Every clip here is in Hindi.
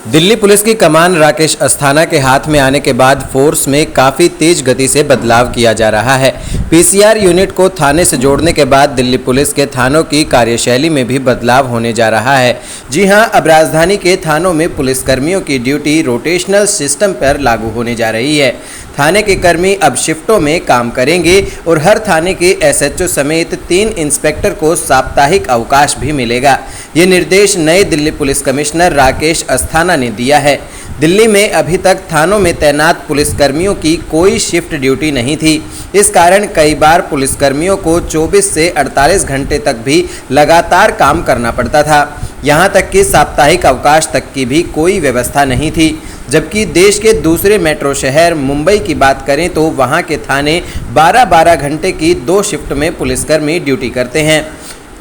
दिल्ली पुलिस की कमान राकेश अस्थाना के हाथ में आने के बाद फोर्स में काफ़ी तेज गति से बदलाव किया जा रहा है। पीसीआर यूनिट को थाने से जोड़ने के बाद दिल्ली पुलिस के थानों की कार्यशैली में भी बदलाव होने जा रहा है। जी हां, अब राजधानी के थानों में पुलिसकर्मियों की ड्यूटी रोटेशनल सिस्टम पर लागू होने जा रही है। थाने के कर्मी अब शिफ्टों में काम करेंगे और हर थाने के एसएचओ समेत 3 इंस्पेक्टर को साप्ताहिक अवकाश भी मिलेगा। ये निर्देश नए दिल्ली पुलिस कमिश्नर राकेश अस्थाना ने दिया है। दिल्ली में अभी तक थानों में तैनात पुलिसकर्मियों की कोई शिफ्ट ड्यूटी नहीं थी। इस कारण कई बार पुलिसकर्मियों को 24 से 48 घंटे तक भी लगातार काम करना पड़ता था। यहाँ तक कि साप्ताहिक अवकाश तक की भी कोई व्यवस्था नहीं थी। जबकि देश के दूसरे मेट्रो शहर मुंबई की बात करें तो वहाँ के थाने 12-12 घंटे की 2 शिफ्ट में पुलिसकर्मी ड्यूटी करते हैं।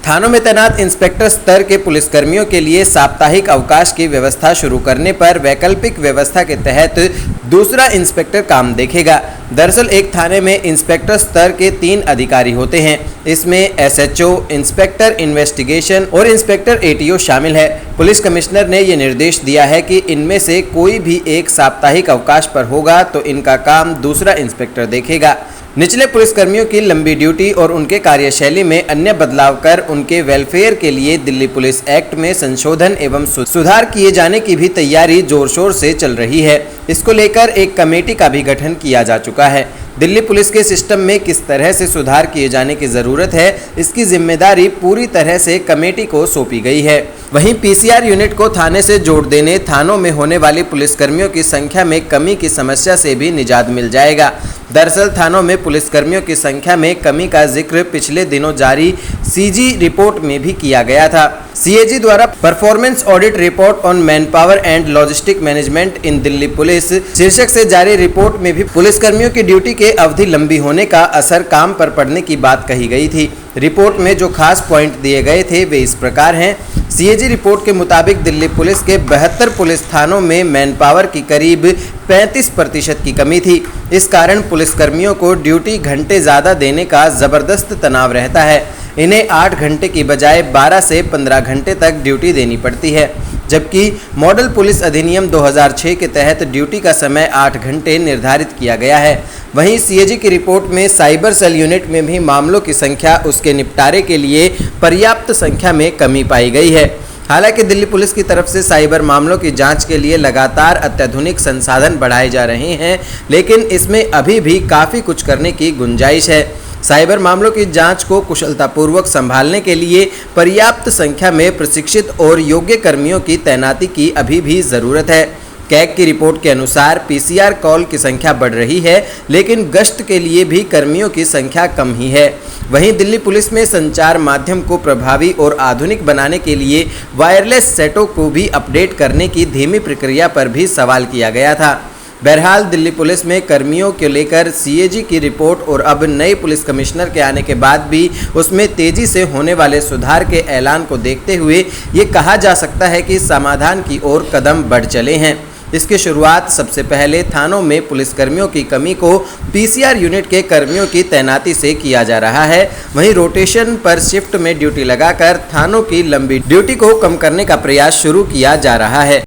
थानों में तैनात इंस्पेक्टर स्तर के पुलिसकर्मियों के लिए साप्ताहिक अवकाश की व्यवस्था शुरू करने पर वैकल्पिक व्यवस्था के तहत दूसरा इंस्पेक्टर काम देखेगा। दरअसल एक थाने में इंस्पेक्टर स्तर के 3 अधिकारी होते हैं। इसमें एसएचओ, इंस्पेक्टर इन्वेस्टिगेशन और इंस्पेक्टर एटीओ शामिल है। पुलिस कमिश्नर ने ये निर्देश दिया है कि इनमें से कोई भी एक साप्ताहिक अवकाश पर होगा तो इनका काम दूसरा इंस्पेक्टर देखेगा। निचले पुलिसकर्मियों की लंबी ड्यूटी और उनके कार्यशैली में अन्य बदलाव कर उनके वेलफेयर के लिए दिल्ली पुलिस एक्ट में संशोधन एवं सुधार किए जाने की भी तैयारी जोर शोर से चल रही है। इसको लेकर एक कमेटी का भी गठन किया जा चुका है। दिल्ली पुलिस के सिस्टम में किस तरह से सुधार किए जाने की ज़रूरत है, इसकी जिम्मेदारी पूरी तरह से कमेटी को सौंपी गई है। वहीं पीसीआर यूनिट को थाने से जोड़ देने थानों में होने वाली पुलिसकर्मियों की संख्या में कमी की समस्या से भी निजात मिल जाएगा। दरअसल थानों में पुलिसकर्मियों की संख्या में कमी का जिक्र पिछले दिनों जारी सीजी रिपोर्ट में भी किया गया था। सीएजी द्वारा performance audit report on man power and logistic management in Delhi police शीर्षक से जारी रिपोर्ट में भी पुलिसकर्मियों की ड्यूटी के अवधि लंबी होने का असर काम पर पड़ने की बात कही गई थी। रिपोर्ट में जो खास पॉइंट दिए गए थे वे इस प्रकार हैं। सीएजी रिपोर्ट के मुताबिक दिल्ली पुलिस के 72 पुलिस थानों में मैन पावर की करीब 35% की कमी थी। इस कारण पुलिसकर्मियों को ड्यूटी घंटे ज़्यादा देने का ज़बरदस्त तनाव रहता है। इन्हें 8 घंटे की बजाय 12 से 15 घंटे तक ड्यूटी देनी पड़ती है। जबकि मॉडल पुलिस अधिनियम 2006 के तहत ड्यूटी का समय 8 घंटे निर्धारित किया गया है। वहीं सीएजी की रिपोर्ट में साइबर सेल यूनिट में भी मामलों की संख्या उसके निपटारे के लिए पर्याप्त संख्या में कमी पाई गई है। हालांकि दिल्ली पुलिस की तरफ से साइबर मामलों की जांच के लिए लगातार अत्याधुनिक संसाधन बढ़ाए जा रहे हैं, लेकिन इसमें अभी भी काफ़ी कुछ करने की गुंजाइश है। साइबर मामलों की जांच को कुशलतापूर्वक संभालने के लिए पर्याप्त संख्या में प्रशिक्षित और योग्य कर्मियों की तैनाती की अभी भी ज़रूरत है। कैग की रिपोर्ट के अनुसार पीसीआर कॉल की संख्या बढ़ रही है, लेकिन गश्त के लिए भी कर्मियों की संख्या कम ही है। वहीं दिल्ली पुलिस में संचार माध्यम को प्रभावी और आधुनिक बनाने के लिए वायरलेस सेटों को भी अपडेट करने की धीमी प्रक्रिया पर भी सवाल किया गया था। बहरहाल दिल्ली पुलिस में कर्मियों को लेकर सीएजी की रिपोर्ट और अब नए पुलिस कमिश्नर के आने के बाद भी उसमें तेजी से होने वाले सुधार के ऐलान को देखते हुए ये कहा जा सकता है कि समाधान की ओर कदम बढ़ चले हैं। इसकी शुरुआत सबसे पहले थानों में पुलिसकर्मियों की कमी को पीसीआर यूनिट के कर्मियों की तैनाती से किया जा रहा है। वहीं रोटेशन पर शिफ्ट में ड्यूटी लगाकर थानों की लंबी ड्यूटी को कम करने का प्रयास शुरू किया जा रहा है।